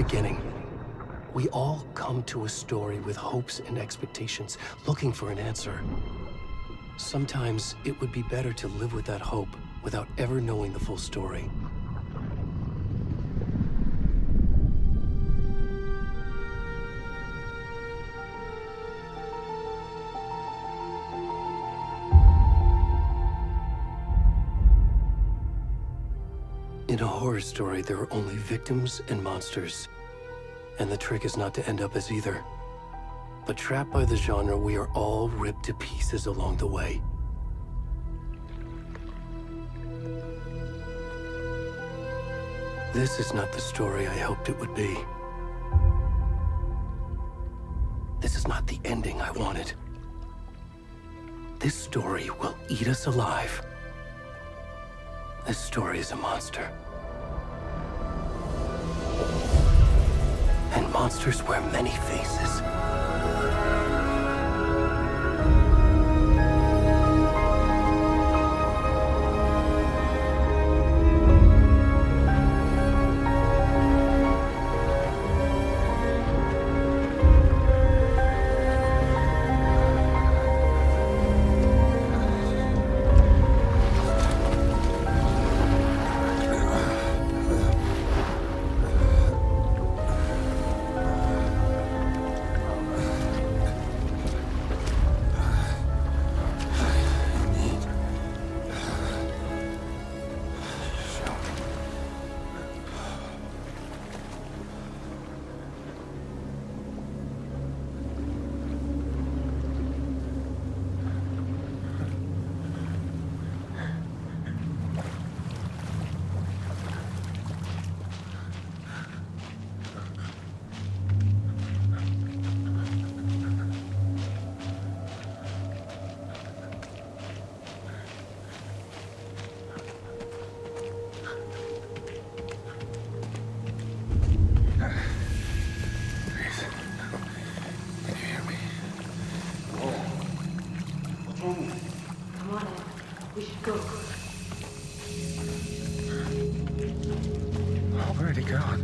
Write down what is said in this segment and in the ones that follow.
beginning. We all come to a story with hopes and expectations, looking for an answer. Sometimes it would be better to live with that hope without ever knowing the full story. In a horror story, there are only victims and monsters. And the trick is not to end up as either. But trapped by the genre, we are all ripped to pieces along the way. This is not the story I hoped it would be. This is not the ending I wanted. This story will eat us alive. This story is a monster. And monsters wear many faces. Where'd he gone?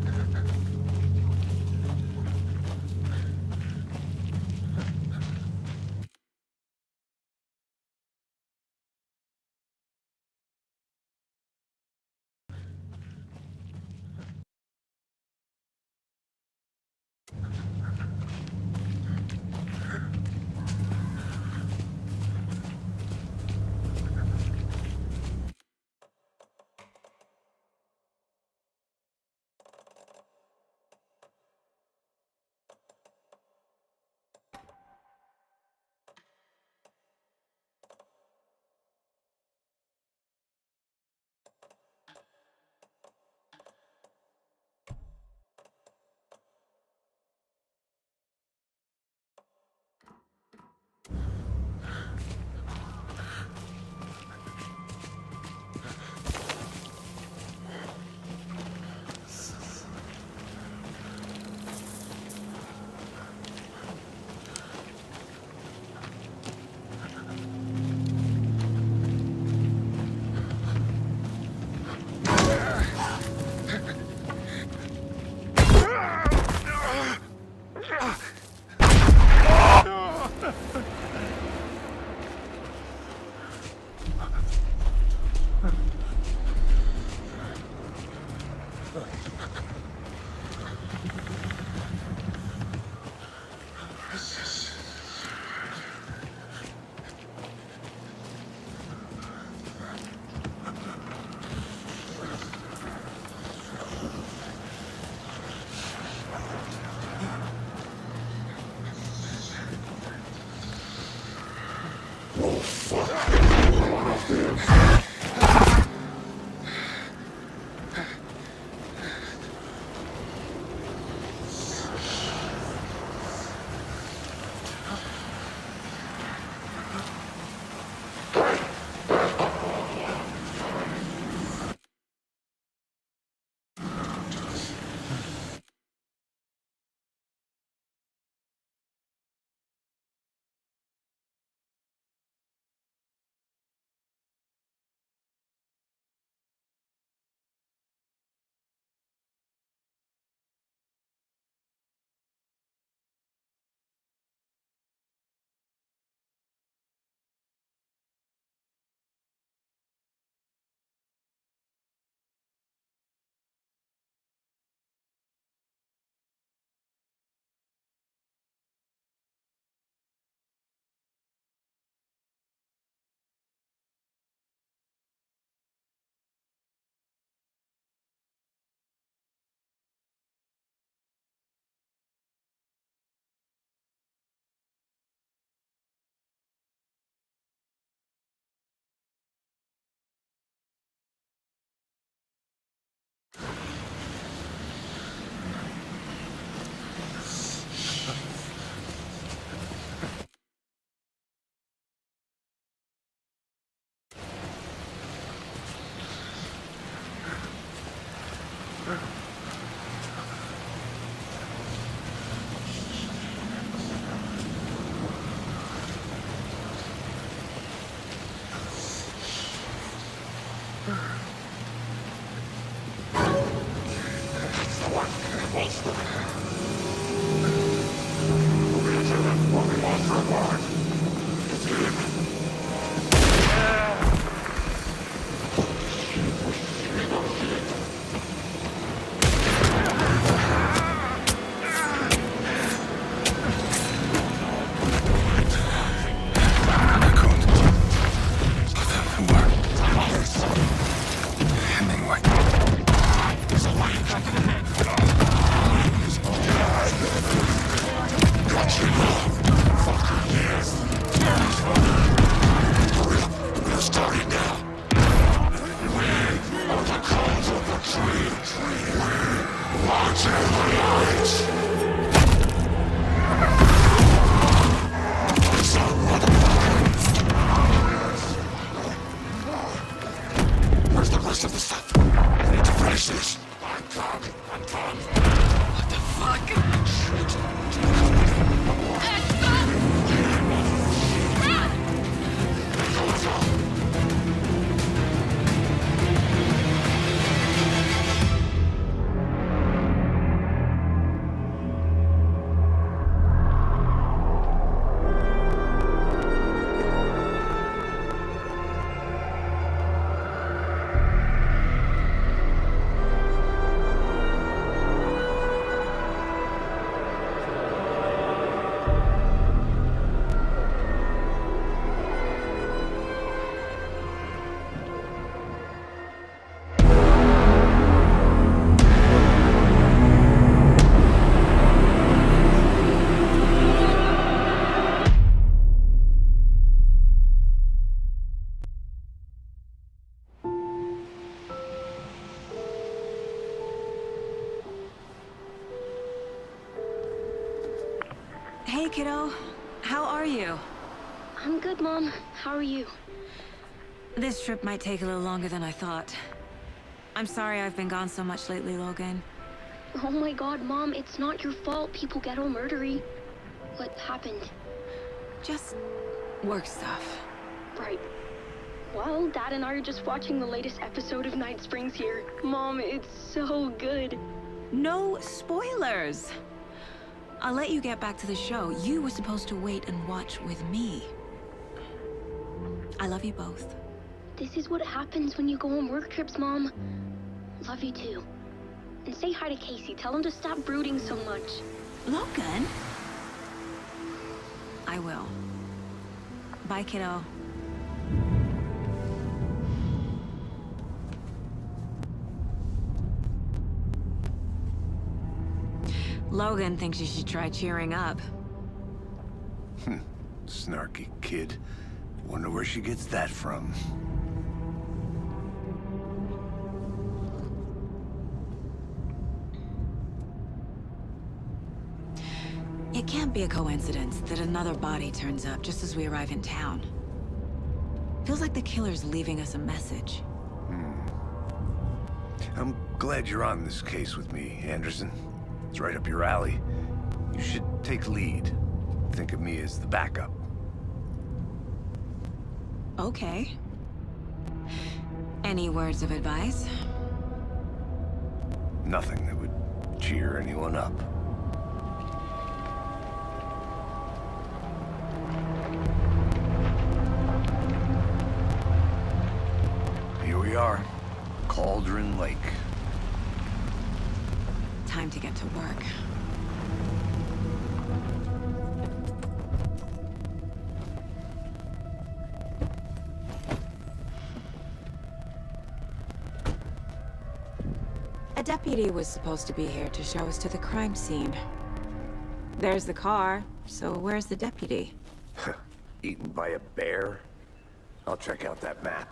Where's the rest of the stuff? I need to finish this. What the fuck? Hey, kiddo. How are you? I'm good, Mom. How are you? This trip might take a little longer than I thought. I'm sorry I've been gone so much lately, Logan. Oh my god, Mom, it's not your fault people get all murdery. What happened? Just work stuff. Right. Well, Dad and I are just watching the latest episode of Night Springs here. Mom, it's so good. No spoilers! I'll let you get back to the show. You were supposed to wait and watch with me. I love you both. This is what happens when you go on work trips, Mom. Love you too. And say hi to Casey. Tell him to stop brooding so much. Logan? I will. Bye, kiddo. Logan thinks you should try cheering up. Snarky kid. Wonder where she gets that from. It can't be a coincidence that another body turns up just as we arrive in town. Feels like the killer's leaving us a message. I'm glad you're on this case with me, Anderson. It's right up your alley. You should take lead. Think of me as the backup. Okay. Any words of advice? Nothing that would cheer anyone up. Here we are. Cauldron Lake. Time to get to work. A deputy was supposed to be here to show us to the crime scene. There's the car, so where's the deputy? Eaten by a bear? I'll check out that map.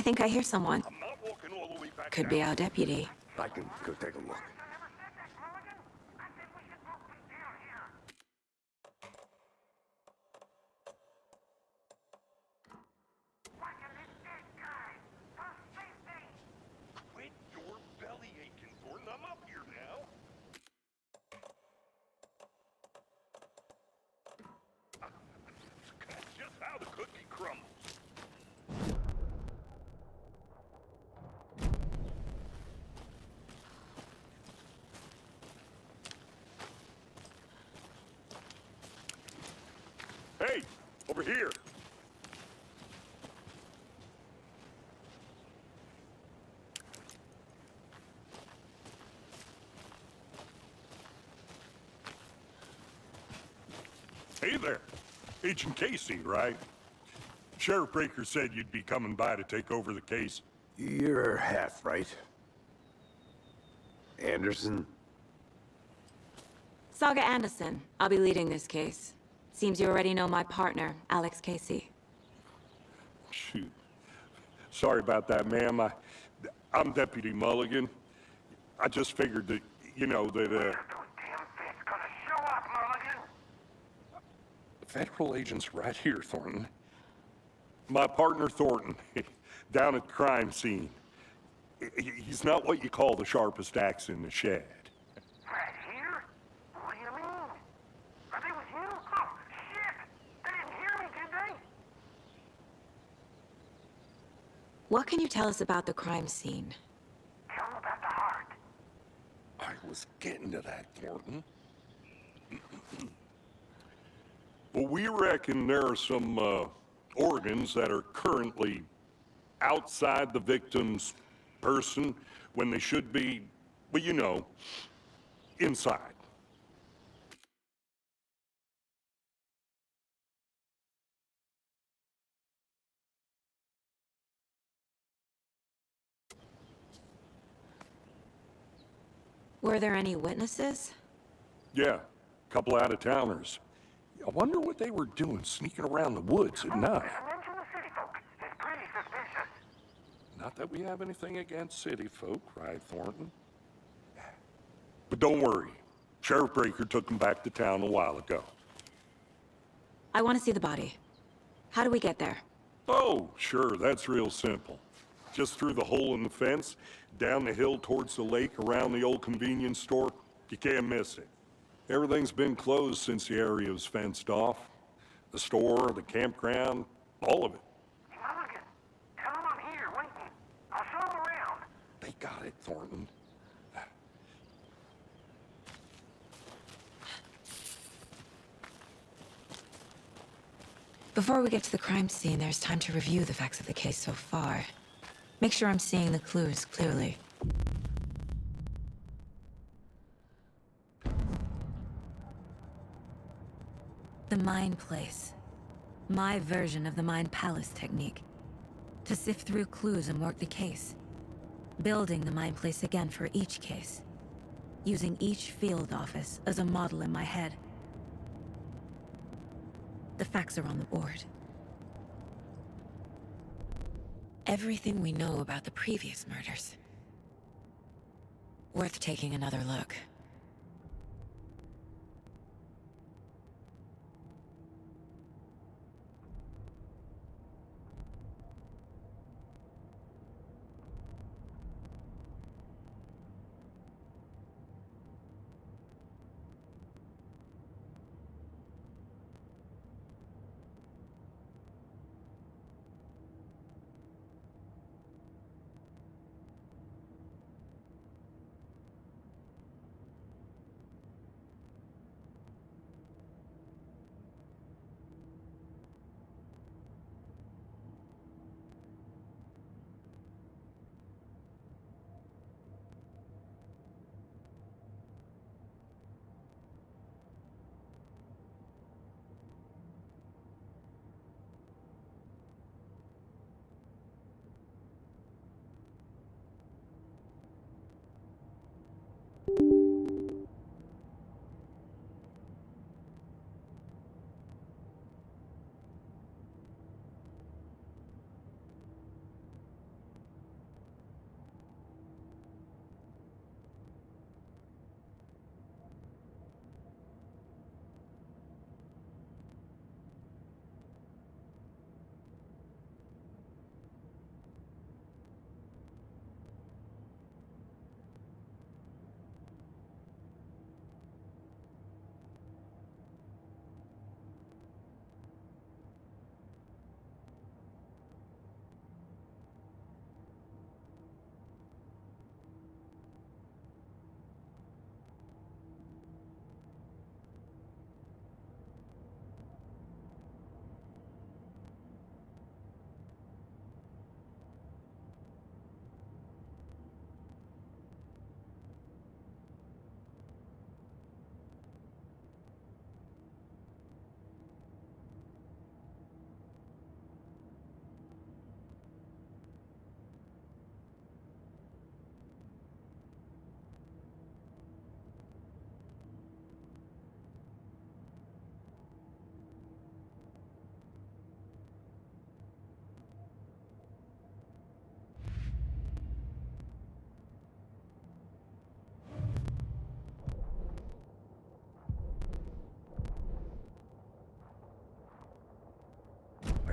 I think I hear someone. I'm not walking all the way back Could down. be our deputy. I can go take a look. Quit your belly aching, Thornton. I'm up here now. That's just how the cookie crumbles. Hey, over here. Hey there. Agent Casey, right? Sheriff Breaker said you'd be coming by to take over the case. You're half right. Anderson? Saga Anderson. I'll be leading this case. Seems you already know my partner, Alex Casey. Shoot. Sorry about that, ma'am. I'm Deputy Mulligan. I just figured that, you know, that, Federal agent's right here, Thornton. My partner, Thornton, down at the crime scene. He's not what you call the sharpest axe in the shed. Right here? What do you mean? Are they with you? Oh, shit! They didn't hear me, did they? What can you tell us about the crime scene? Tell them about the heart. I was getting to that, Thornton. Well, we reckon there are some organs that are currently outside the victim's person when they should be, well, you know, inside. Were there any witnesses? Yeah, a couple out-of-towners. I wonder what they were doing sneaking around the woods at night. Mention the city folk. It's pretty suspicious. Not that we have anything against city folk, right, Thornton? But don't worry. Sheriff Breaker took them back to town a while ago. I want to see the body. How do we get there? Oh, sure, that's real simple. Just through the hole in the fence, down the hill towards the lake around the old convenience store. You can't miss it. Everything's been closed since the area was fenced off. The store, the campground, all of it. Mulligan, tell them I'm here, waiting. I'll show them around. They got it, Thornton. Before we get to the crime scene, there's time to review the facts of the case so far. Make sure I'm seeing the clues clearly. The Mind Place. My version of the Mind Palace technique. To sift through clues and work the case. Building the Mind Place again for each case. Using each field office as a model in my head. The facts are on the board. Everything we know about the previous murders. Worth taking another look.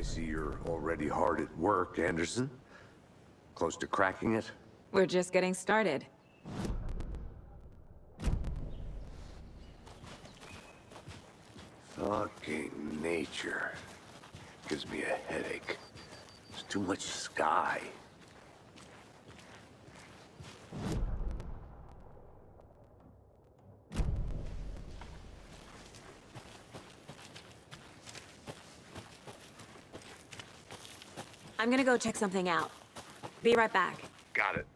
see you're already hard at work, Anderson. Close to cracking it? We're just getting started. Fucking nature. Gives me a headache. There's too much sky. I'm gonna go check something out. Be right back. Got it.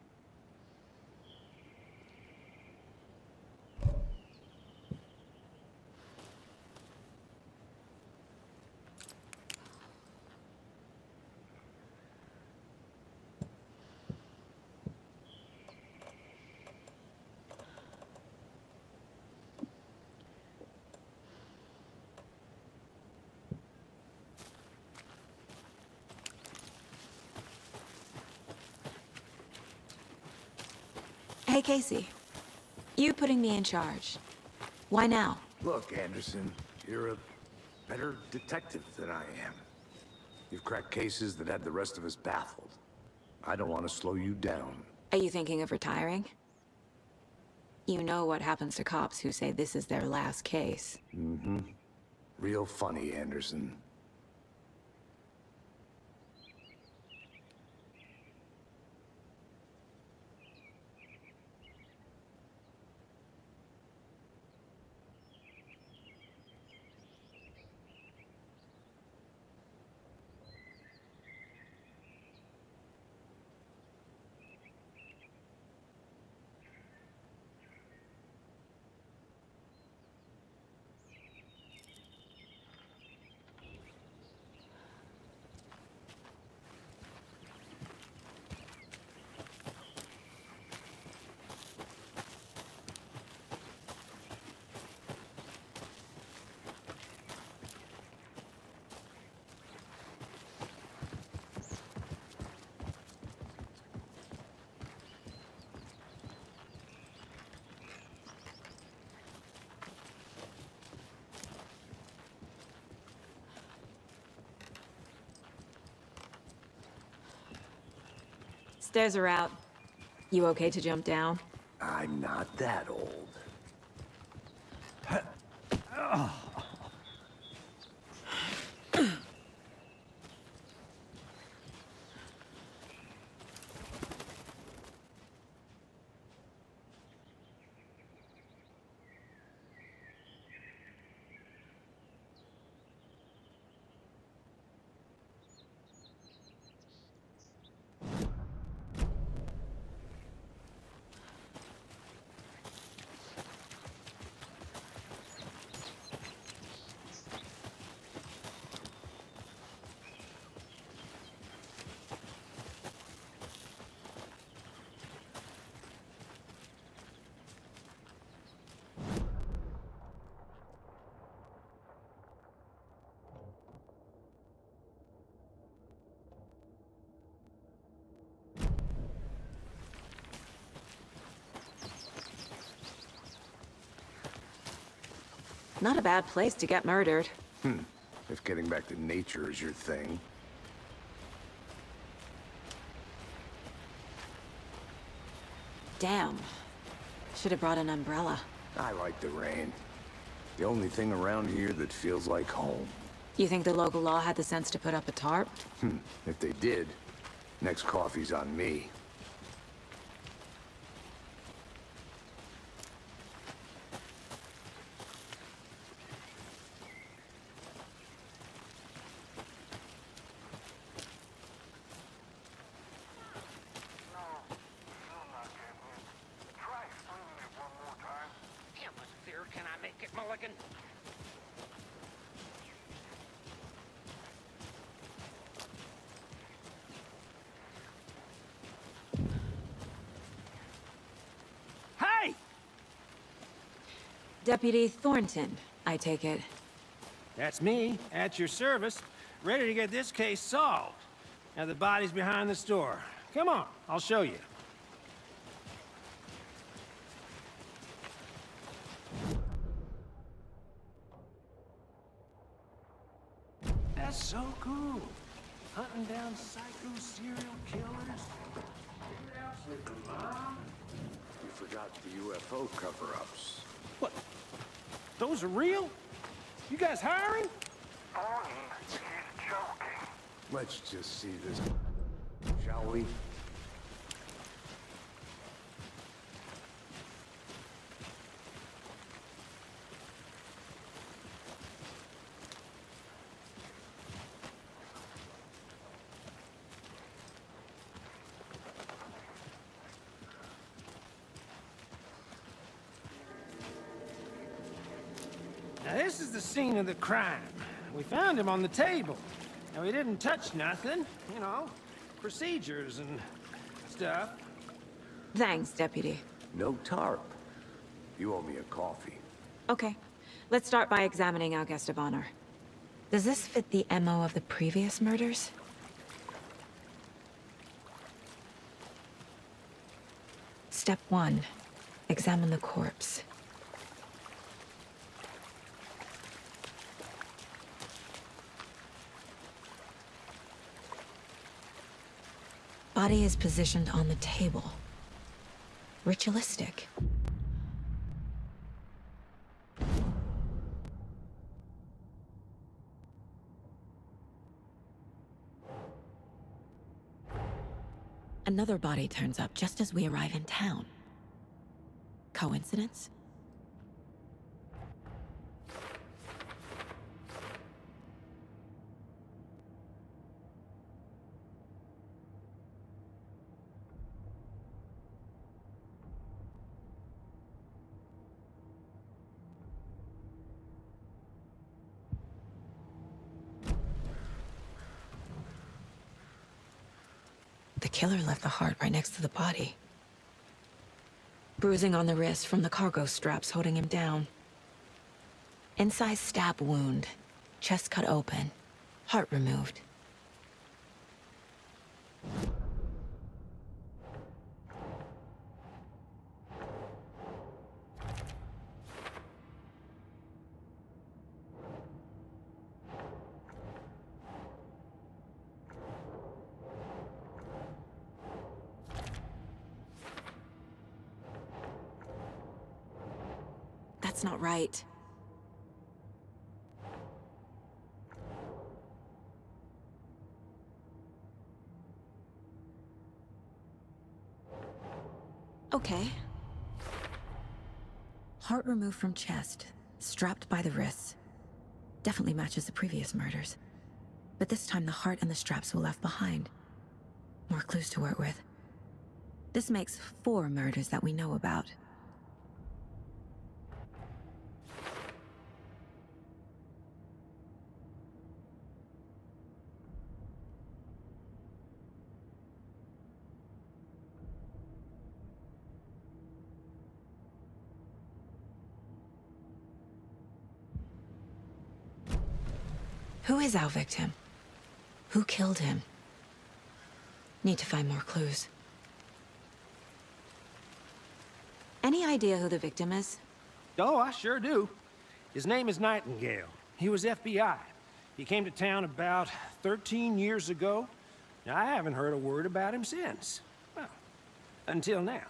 Hey, Casey. You putting me in charge. Why now? Look, Anderson, you're a better detective than I am. You've cracked cases that had the rest of us baffled. I don't want to slow you down. Are you thinking of retiring? You know what happens to cops who say this is their last case. Mm-hmm. Real funny, Anderson. Stairs are out. You okay to jump down? I'm not that old. Not a bad place to get murdered. If getting back to nature is your thing. Damn. Should have brought an umbrella. I like the rain. The only thing around here that feels like home. You think the local law had the sense to put up a tarp? If they did, next coffee's on me. Can I make it, Mulligan? Hey! Deputy Thornton, I take it. That's me, at your service, ready to get this case solved. Now the body's behind the store. Come on, I'll show you. That's so cool. hunting down psycho serial killers. Figured out something, Mom. You forgot the UFO cover-ups. What? Those are real? You guys hiring? Bonnie, he's joking. Let's just see this, shall we? Now, this is the scene of the crime. We found him on the table. Now, he didn't touch nothing, you know, procedures and stuff. Thanks, Deputy. No tarp. You owe me a coffee. Okay, let's start by examining our guest of honor. Does this fit the MO of the previous murders? Step 1. Examine the corpse. Body is positioned on the table. Ritualistic. Another body turns up just as we arrive in town. Coincidence? The killer left the heart right next to the body. Bruising on the wrist from the cargo straps holding him down. Incised stab wound. Chest cut open. Heart removed. That's not right. Okay. Heart removed from chest, strapped by the wrists. Definitely matches the previous murders. But this time the heart and the straps were left behind. More clues to work with. This makes 4 murders that we know about. Who is our victim? Who killed him? Need to find more clues. Any idea who the victim is? Oh, I sure do. His name is Nightingale. He was FBI. He came to town about 13 years ago. Now, I haven't heard a word about him since. Well, until now.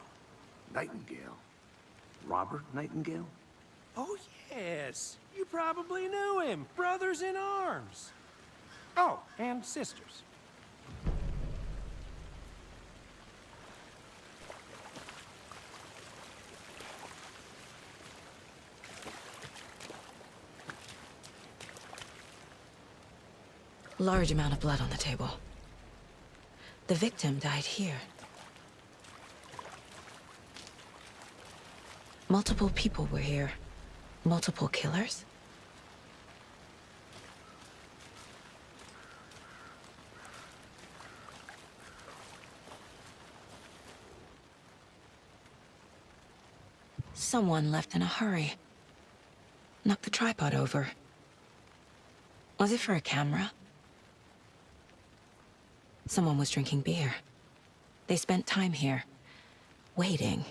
Nightingale? Robert Nightingale? Oh, yes. You probably knew him. Brothers in arms. Oh, and sisters. Large amount of blood on the table. The victim died here. Multiple people were here. Multiple killers? Someone left in a hurry. Knocked the tripod over. Was it for a camera? Someone was drinking beer. They spent time here, waiting.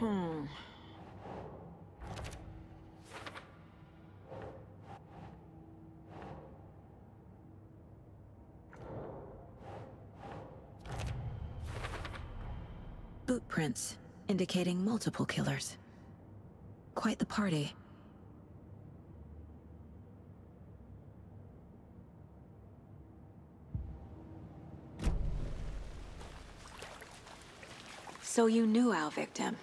Boot prints, indicating multiple killers. Quite the party. So you knew our victim?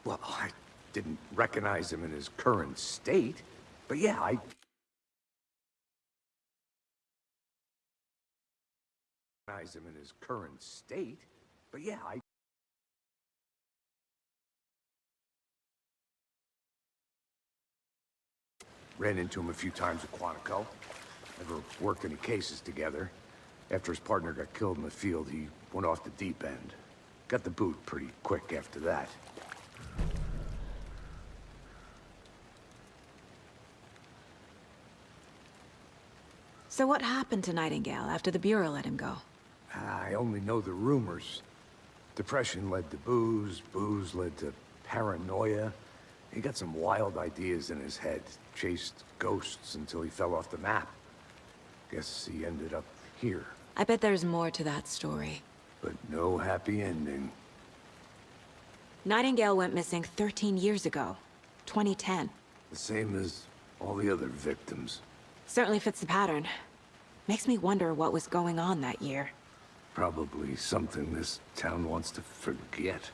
Well, I didn't recognize him in his current state, but yeah, I recognize him in his current state, but yeah, I ran into him a few times at Quantico. Never worked any cases together. After his partner got killed in the field, he went off the deep end. Got the boot pretty quick after that. So what happened to Nightingale after the Bureau let him go? I only know the rumors. Depression led to booze, booze led to paranoia. He got some wild ideas in his head, chased ghosts until he fell off the map. Guess he ended up here. I bet there's more to that story. But no happy ending. Nightingale went missing 13 years ago, 2010. The same as all the other victims. Certainly fits the pattern. Makes me wonder what was going on that year. Probably something this town wants to forget.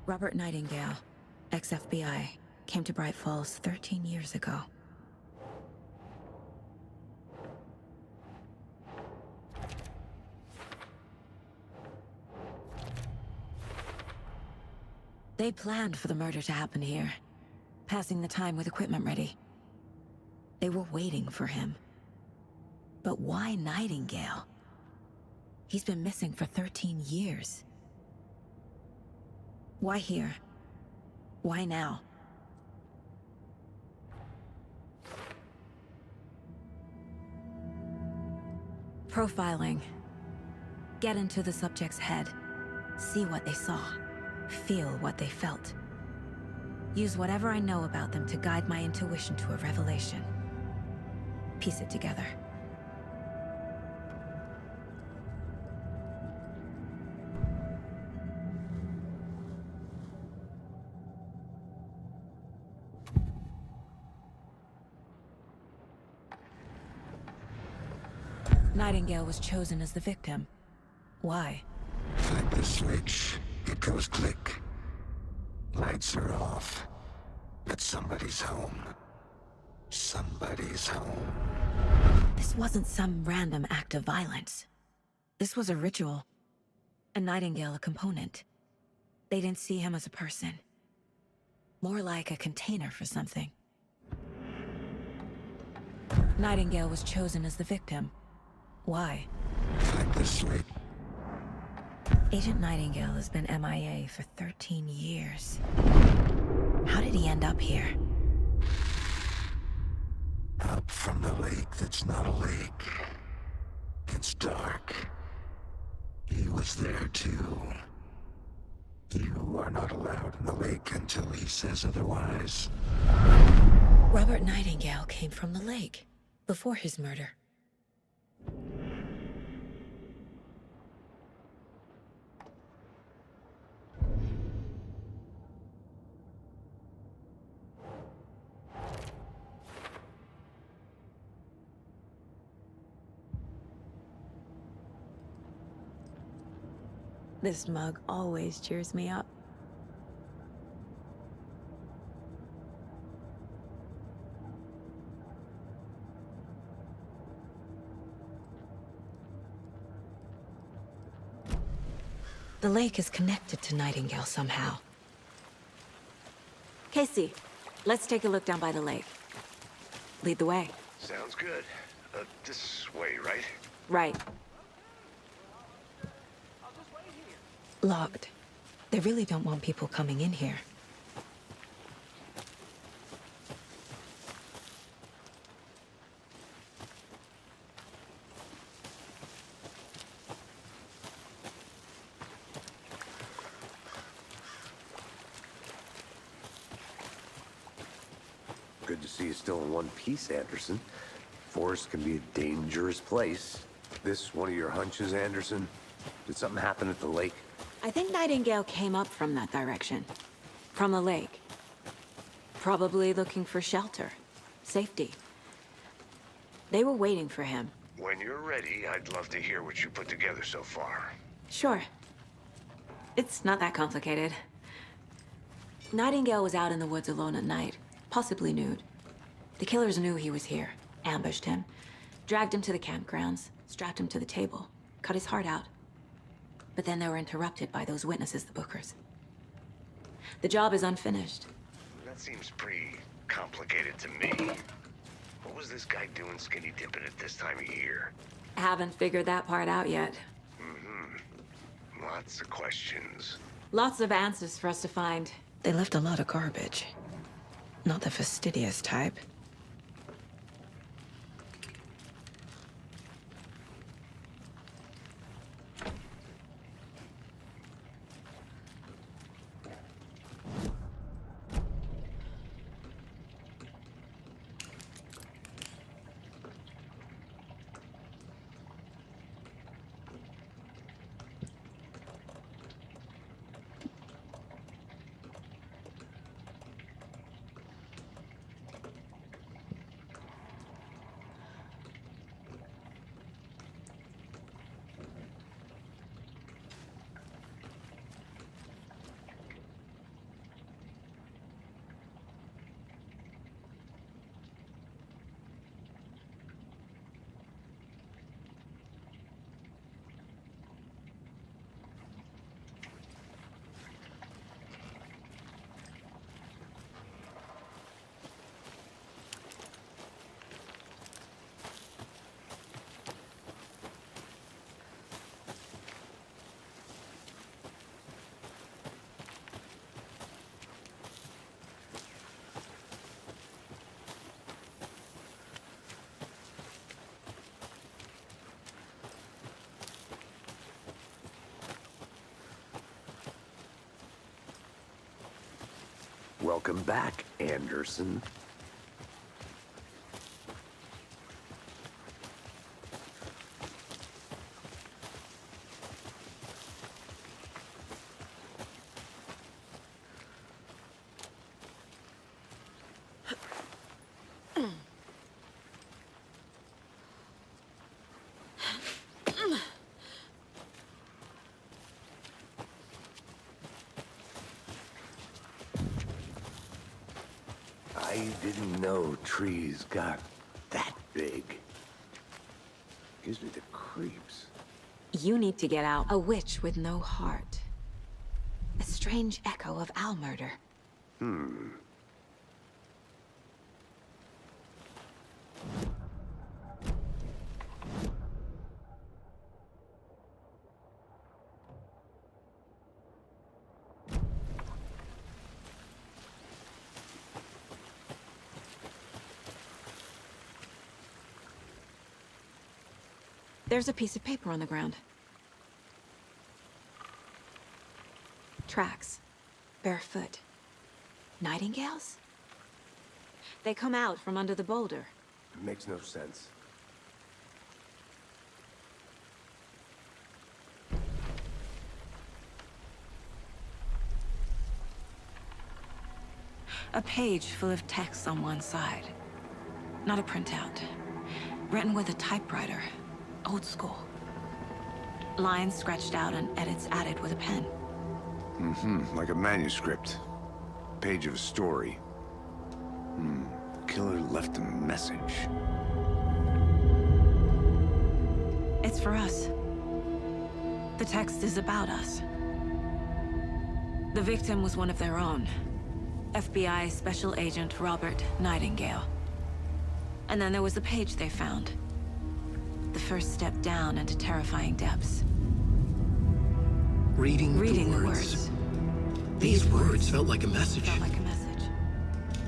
Robert Nightingale, ex-FBI, came to Bright Falls 13 years ago. They planned for the murder to happen here, passing the time with equipment ready. They were waiting for him. But why Nightingale? He's been missing for 13 years. Why here? Why now? Profiling. Get into the subject's head. See what they saw. Feel what they felt. Use whatever I know about them to guide my intuition to a revelation. Piece it together. Nightingale was chosen as the victim. Why? Flip the switch, it goes click. Lights are off. But somebody's home. Somebody's home. This wasn't some random act of violence. This was a ritual. And Nightingale a component. They didn't see him as a person. More like a container for something. Nightingale was chosen as the victim. Why? Flip the switch. Agent Nightingale has been MIA for 13 years. How did he end up here? Up from the lake that's not a lake. It's dark. He was there too. You are not allowed in the lake until he says otherwise. Robert Nightingale came from the lake, before his murder. This mug always cheers me up. The lake is connected to Nightingale somehow. Casey, let's take a look down by the lake. Lead the way. Sounds good. This way, right? Right. Locked. They really don't want people coming in here. Good to see you still in one piece, Anderson. Forest can be a dangerous place. This one of your hunches, Anderson? Did something happen at the lake? I think Nightingale came up from that direction. From the lake. Probably looking for shelter. Safety. They were waiting for him. When you're ready, I'd love to hear what you put together so far. Sure. It's not that complicated. Nightingale was out in the woods alone at night, possibly nude. The killers knew he was here, ambushed him, dragged him to the campgrounds, strapped him to the table, cut his heart out. But then they were interrupted by those witnesses, the Bookers. The job is unfinished. That seems pretty complicated to me. What was this guy doing skinny dipping at this time of year? Haven't figured that part out yet. Lots of questions. Lots of answers for us to find. They left a lot of garbage. Not the fastidious type. Welcome back, Anderson. I didn't know trees got that big. Gives me the creeps. You need to get out. A witch with no heart. A strange echo of owl murder. There's a piece of paper on the ground. Tracks. Barefoot. Nightingales? They come out from under the boulder. It makes no sense. A page full of text on one side. Not a printout. Written with a typewriter. Old school. Lines scratched out and edits added with a pen. Like a manuscript. Page of a story. Killer left a message. It's for us. The text is about us. The victim was one of their own. FBI Special Agent Robert Nightingale. And then there was the page they found. The first step down into terrifying depths. Reading the words. These words felt like a message. Felt like a message.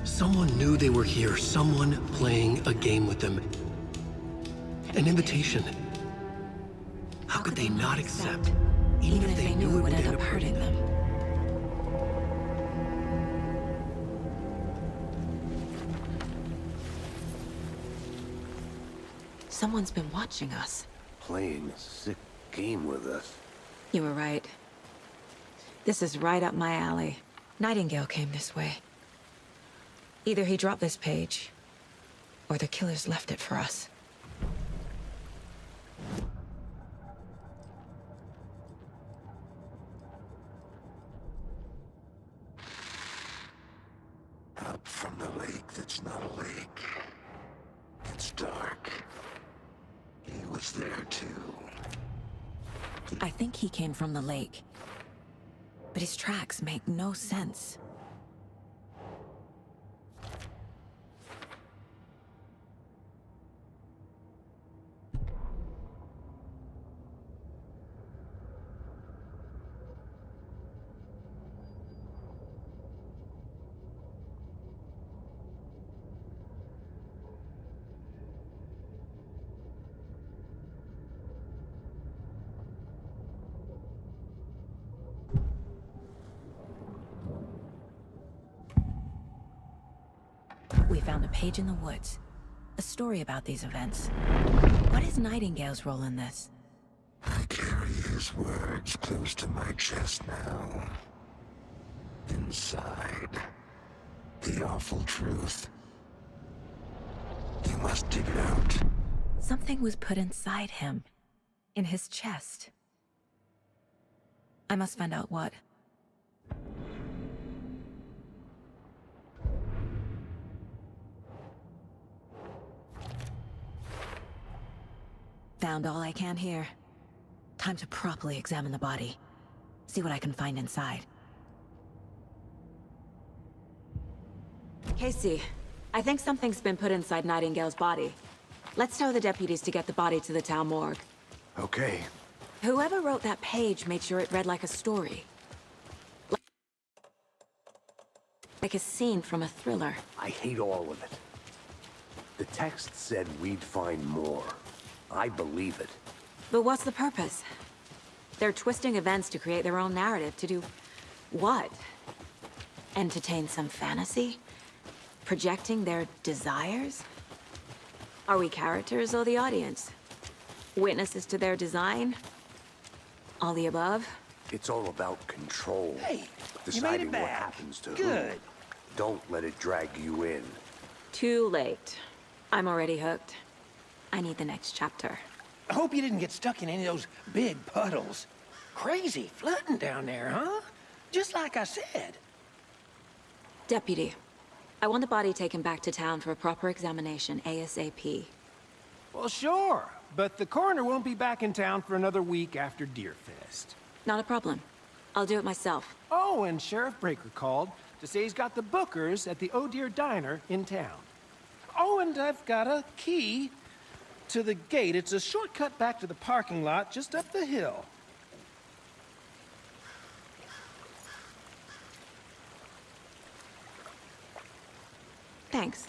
Someone knew they were here, someone playing a game with them. An invitation. How could they not accept, even if they knew it would end up hurting them? Someone's been watching us. Playing a sick game with us. You were right. This is right up my alley. Nightingale came this way. Either he dropped this page, or the killers left it for us. Up from the lake that's not a lake. It's dark. He was there too. I think he came from the lake. But his tracks make no sense. We found a page in the woods. A story about these events. What is Nightingale's role in this? I carry his words close to my chest now. Inside, the awful truth. You must dig it out. Something was put inside him. In his chest. I must find out what. Found all I can here. Time to properly examine the body. See what I can find inside. Casey, I think something's been put inside Nightingale's body. Let's tell the deputies to get the body to the town morgue. Okay. Whoever wrote that page made sure it read like a story. Like a scene from a thriller. I hate all of it. The text said we'd find more. I believe it. But what's the purpose? They're twisting events to create their own narrative. To do what? Entertain some fantasy? Projecting their desires? Are we characters or the audience? Witnesses to their design? All the above? It's all about control. Hey, you made deciding it what back. happens to who. Good. Don't let it drag you in. Too late. I'm already hooked. I need the next chapter. I hope you didn't get stuck in any of those big puddles. Crazy flooding down there, huh? Just like I said. Deputy, I want the body taken back to town for a proper examination, ASAP. Well, sure. But the coroner won't be back in town for another week after Deerfest. Not a problem. I'll do it myself. Oh, and Sheriff Breaker called to say he's got the bookers at the Oh Dear Diner in town. Oh, and I've got a key to the gate. It's a shortcut back to the parking lot just up the hill. Thanks.